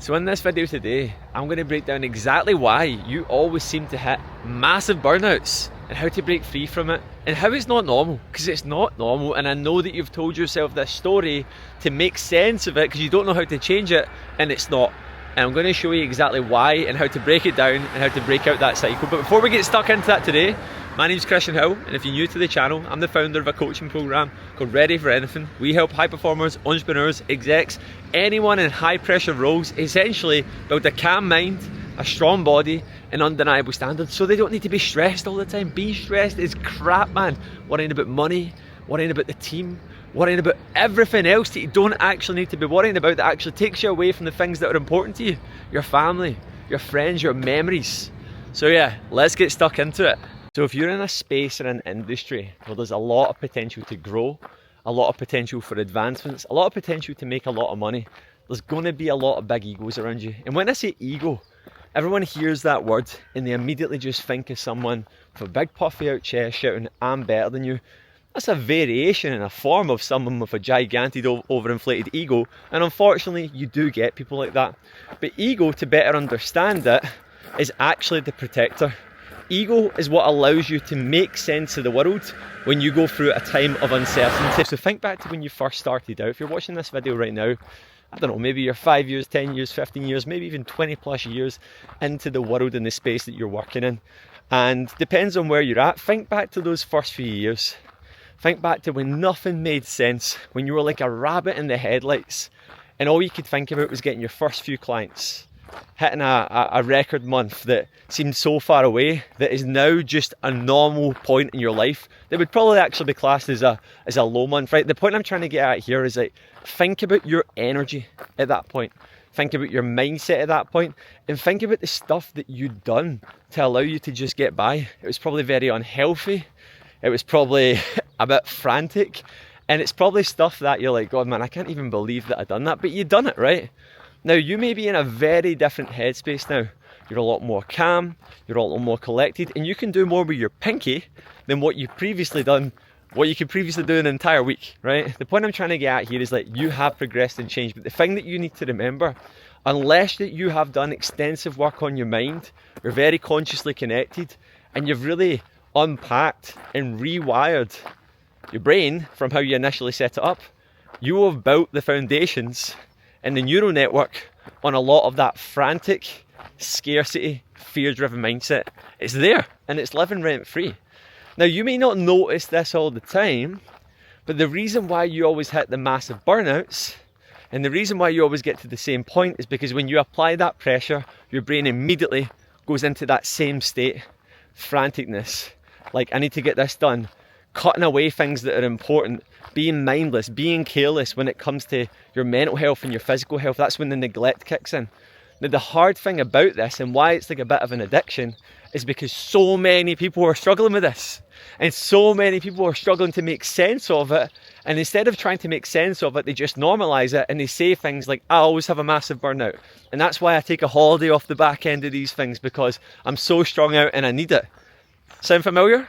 So in this video today, I'm going to break down exactly why you always seem to hit massive burnouts and how to break free from it and how it's not normal, because it's not normal. And I know that you've told yourself this story to make sense of it because you don't know how to change it, and it's not. And I'm going to show you exactly why and how to break it down and how to break out that cycle. But before we get stuck into that today, my name's Kristian, and if you're new to the channel, I'm the founder of a coaching program called Ready for Anything. We help high performers, entrepreneurs, execs, anyone in high pressure roles essentially build a calm mind, a strong body and undeniable standards so they don't need to be stressed all the time. Being stressed is crap, man. Worrying about money, worrying about the team, worrying about everything else that you don't actually need to be worrying about, that actually takes you away from the things that are important to you. Your family, your friends, your memories. So yeah, let's get stuck into it. So if you're in a space or an industry where there's a lot of potential to grow, a lot of potential for advancements, a lot of potential to make a lot of money, there's going to be a lot of big egos around you. And when I say ego, everyone hears that word and they immediately just think of someone with a big puffy out chest shouting, "I'm better than you." That's a variation and a form of someone with a gigantic overinflated ego, and unfortunately you do get people like that. But ego, to better understand it, is actually the protector. Ego is what allows you to make sense of the world when you go through a time of uncertainty. So think back to when you first started out. If you're watching this video right now, I don't know, maybe you're 5 years, 10 years, 15 years, maybe even 20 plus years into the world and the space that you're working in. And depends on where you're at, think back to those first few years. Think back to when nothing made sense, when you were like a rabbit in the headlights and all you could think about was getting your first few clients, hitting a record month that seemed so far away that is now just a normal point in your life that would probably actually be classed as a low month, right? The point I'm trying to get at here is like, think about your energy at that point, think about your mindset at that point, and think about the stuff that you'd done to allow you to just get by. It was probably very unhealthy, it was probably a bit frantic, and it's probably stuff that you're like, God man, I can't even believe that I've done that, but you've done it, right? Now you may be in a very different headspace now. You're a lot more calm, you're a lot more collected, and you can do more with your pinky than what you could previously do in an entire week, right? The point I'm trying to get at here is like, you have progressed and changed, but the thing that you need to remember, unless that you have done extensive work on your mind, you're very consciously connected, and you've really unpacked and rewired your brain from how you initially set it up, you will have built the foundations and the neural network on a lot of that frantic, scarcity, fear-driven mindset. It's there and it's living rent-free. Now you may not notice this all the time, but the reason why you always hit the massive burnouts and the reason why you always get to the same point is because when you apply that pressure, your brain immediately goes into that same state, franticness, like I need to get this done, cutting away things that are important, being mindless, being careless when it comes to your mental health and your physical health. That's when the neglect kicks in. Now the hard thing about this and why it's like a bit of an addiction is because so many people are struggling with this and so many people are struggling to make sense of it, and instead of trying to make sense of it, they just normalize it and they say things like, I always have a massive burnout, and that's why I take a holiday off the back end of these things, because I'm so strung out and I need it. Sound familiar?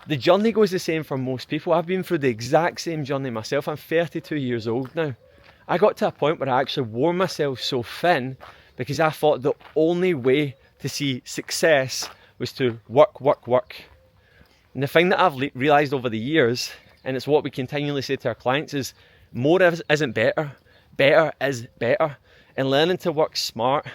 The journey goes the same for most people. I've been through the exact same journey myself. I'm 32 years old now. I got to a point where I actually wore myself so thin because I thought the only way to see success was to work. And the thing that I've realised over the years, and it's what we continually say to our clients, is more isn't better. Better is better. And learning to work smart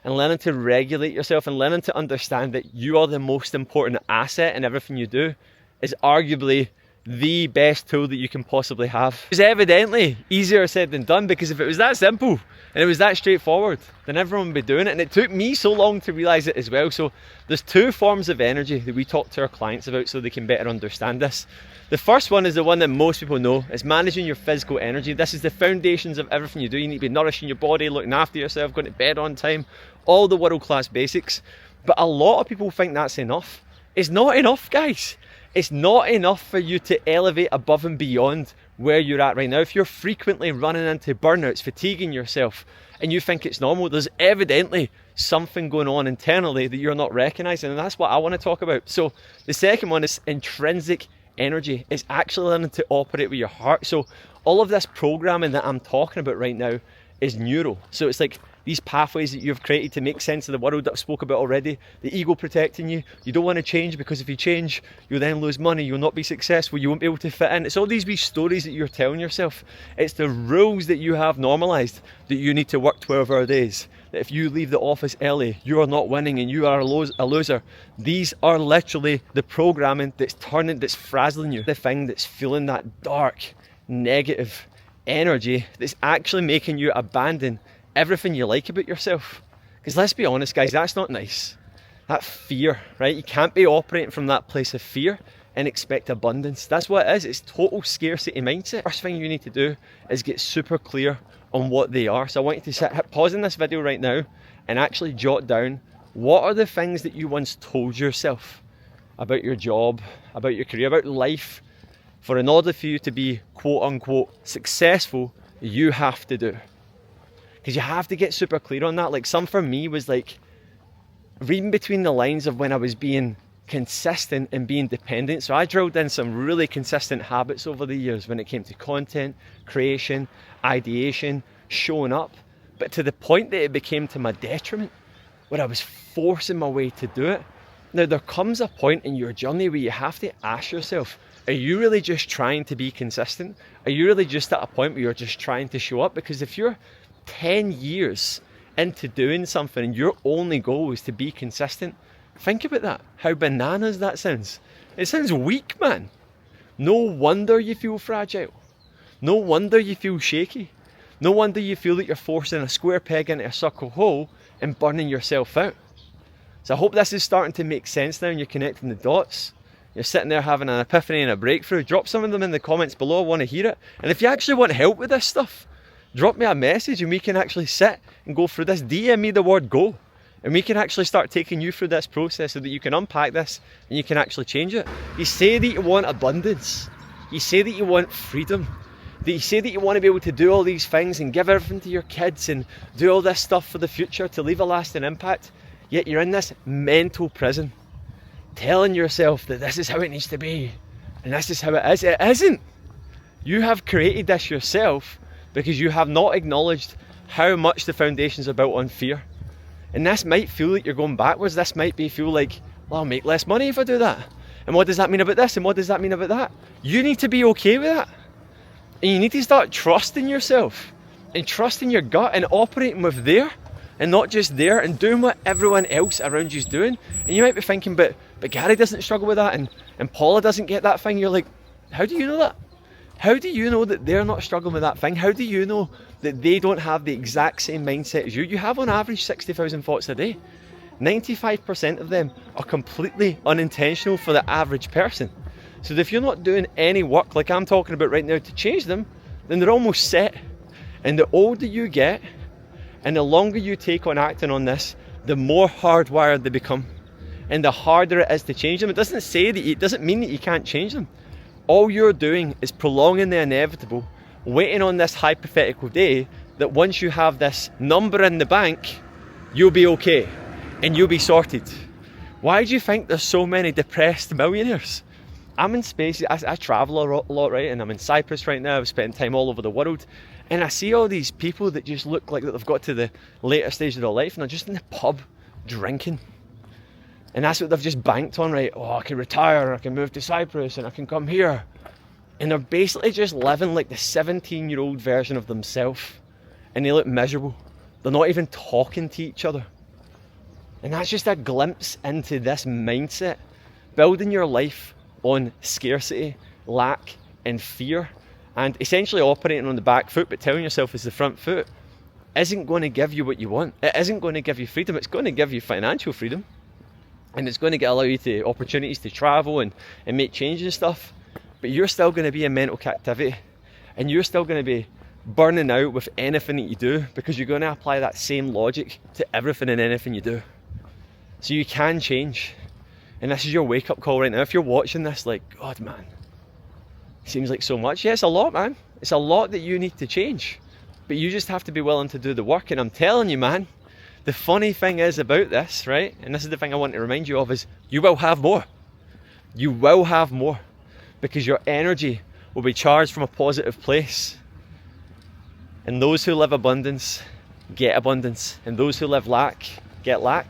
and learning to regulate yourself and learning to understand that you are the most important asset in everything you do is arguably the best tool that you can possibly have. It's evidently easier said than done, because if it was that simple and it was that straightforward, then everyone would be doing it. And it took me so long to realise it as well. So there's two forms of energy that we talk to our clients about so they can better understand this. The first one is the one that most people know. It's managing your physical energy. This is the foundations of everything you do. You need to be nourishing your body, looking after yourself, going to bed on time, all the world-class basics. But a lot of people think that's enough. It's not enough, guys. It's not enough for you to elevate above and beyond where you're at right now. If you're frequently running into burnouts, fatiguing yourself, and you think it's normal, there's evidently something going on internally that you're not recognizing, and that's what I want to talk about. So the second one is intrinsic energy. It's actually learning to operate with your heart. So all of this programming that I'm talking about right now is neural. So it's like these pathways that you've created to make sense of the world that I've spoke about already, the ego protecting you. You don't want to change because if you change, you'll then lose money, you'll not be successful, you won't be able to fit in. It's all these wee stories that you're telling yourself. It's the rules that you have normalised that you need to work 12-hour days. That if you leave the office early, you are not winning and you are a loser. These are literally the programming that's frazzling you. The thing that's feeling that dark, negative energy that's actually making you abandon everything you like about yourself. Because let's be honest, guys, that's not nice. That fear, right? You can't be operating from that place of fear and expect abundance. That's what it is. It's total scarcity mindset. First thing you need to do is get super clear on what they are. So I want you to hit pause in this video right now and actually jot down what are the things that you once told yourself about your job, about your career, about life, for in order for you to be quote unquote successful, you have to do. Because you have to get super clear on that. Like some for me was like reading between the lines of when I was being consistent and being dependent. So I drilled in some really consistent habits over the years when it came to content, creation, ideation, showing up. But to the point that it became to my detriment, where I was forcing my way to do it. Now there comes a point in your journey where you have to ask yourself, are you really just trying to be consistent? Are you really just at a point where you're just trying to show up? Because if you're 10 years into doing something and your only goal is to be consistent, think about that. How bananas that sounds. It sounds weak, man. No wonder you feel fragile. No wonder you feel shaky. No wonder you feel that you're forcing a square peg into a circle hole and burning yourself out. So I hope this is starting to make sense now and you're connecting the dots. You're sitting there having an epiphany and a breakthrough. Drop some of them in the comments below. I want to hear it. And if you actually want help with this stuff, drop me a message and we can actually sit and go through this. DM me the word go and we can actually start taking you through this process so that you can unpack this and you can actually change it. You say that you want abundance. You say that you want freedom. That you say that you want to be able to do all these things and give everything to your kids and do all this stuff for the future to leave a lasting impact. Yet you're in this mental prison telling yourself that this is how it needs to be and this is how it is. It isn't. You have created this yourself because you have not acknowledged how much the foundations are built on fear. And this might feel like you're going backwards. This might feel like, well, I'll make less money if I do that. And what does that mean about this? And what does that mean about that? You need to be okay with that. And you need to start trusting yourself and trusting your gut and operating with there and not just there and doing what everyone else around you is doing. And you might be thinking, but Gary doesn't struggle with that and Paula doesn't get that thing. You're like, how do you know that? How do you know that they're not struggling with that thing? How do you know that they don't have the exact same mindset as you? You have on average 60,000 thoughts a day. 95% of them are completely unintentional for the average person. So if you're not doing any work like I'm talking about right now to change them, then they're almost set. And the older you get and the longer you take on acting on this, the more hardwired they become and the harder it is to change them. It doesn't mean that you can't change them. All you're doing is prolonging the inevitable, waiting on this hypothetical day that once you have this number in the bank, you'll be okay and you'll be sorted. Why do you think there's so many depressed millionaires? I'm in space, I travel a lot, right? And I'm in Cyprus right now, I've spent time all over the world. And I see all these people that just look like that they've got to the later stage of their life and they're just in the pub drinking. And that's what they've just banked on, right? Oh, I can retire, I can move to Cyprus and I can come here. And they're basically just living like the 17-year-old version of themselves. And they look miserable. They're not even talking to each other. And that's just a glimpse into this mindset. Building your life on scarcity, lack and fear. And essentially operating on the back foot but telling yourself it's the front foot isn't going to give you what you want. It isn't going to give you freedom. It's going to give you financial freedom. And it's going to allow you to opportunities to travel and make changes and stuff. But you're still going to be in mental captivity. And you're still going to be burning out with anything that you do because you're going to apply that same logic to everything and anything you do. So you can change. And this is your wake-up call right now. If you're watching this like, God, man, seems like so much. Yeah, it's a lot, man. It's a lot that you need to change. But you just have to be willing to do the work. And I'm telling you, man, the funny thing is about this, right? And this is the thing I want to remind you of is you will have more. You will have more because your energy will be charged from a positive place. And those who live abundance get abundance, and those who live lack get lack.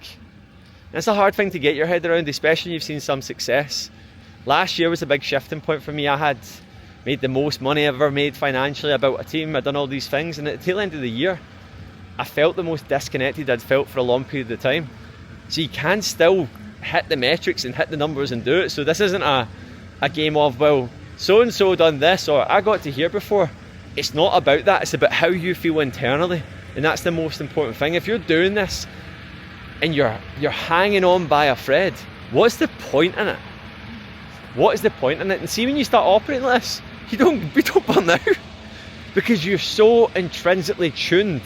And it's a hard thing to get your head around, especially when you've seen some success. Last year was a big shifting point for me. I had made the most money I've ever made financially, about a team, I'd done all these things, and at the tail end of the year I felt the most disconnected I'd felt for a long period of time. So you can still hit the metrics and hit the numbers and do it. So this isn't a game of, well, so and so done this, or I got to here before. It's not about that, it's about how you feel internally, and that's the most important thing. If you're doing this and you're hanging on by a thread, what's the point in it? What is the point in it? And see, when you start operating like this, you don't burn out, because you're so intrinsically tuned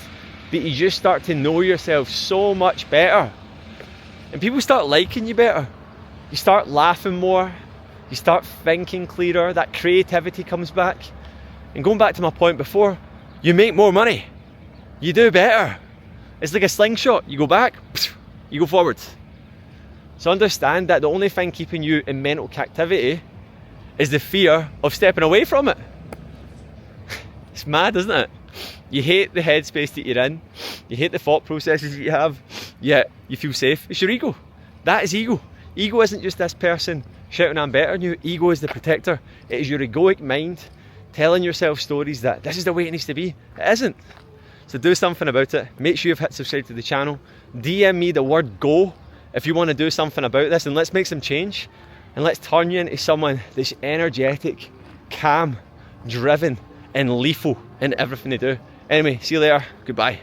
that you just start to know yourself so much better, and people start liking you better. You start laughing more, you start thinking clearer, that creativity comes back. And going back to my point before, you make more money, you do better. It's like a slingshot. You go back, you go forward. So understand that the only thing keeping you in mental captivity is the fear of stepping away from it. It's mad, isn't it? You hate the headspace that you're in, you hate the thought processes that you have, yet you feel safe. It's your ego. That is ego. Ego isn't just this person shouting, I'm better than you. Ego is the protector. It is your egoic mind telling yourself stories that this is the way it needs to be. It isn't. So do something about it. Make sure you've hit subscribe to the channel. DM me the word go if you want to do something about this, and let's make some change, and let's turn you into someone that's energetic, calm, driven, and lethal in everything they do. Anyway, see you later. Goodbye.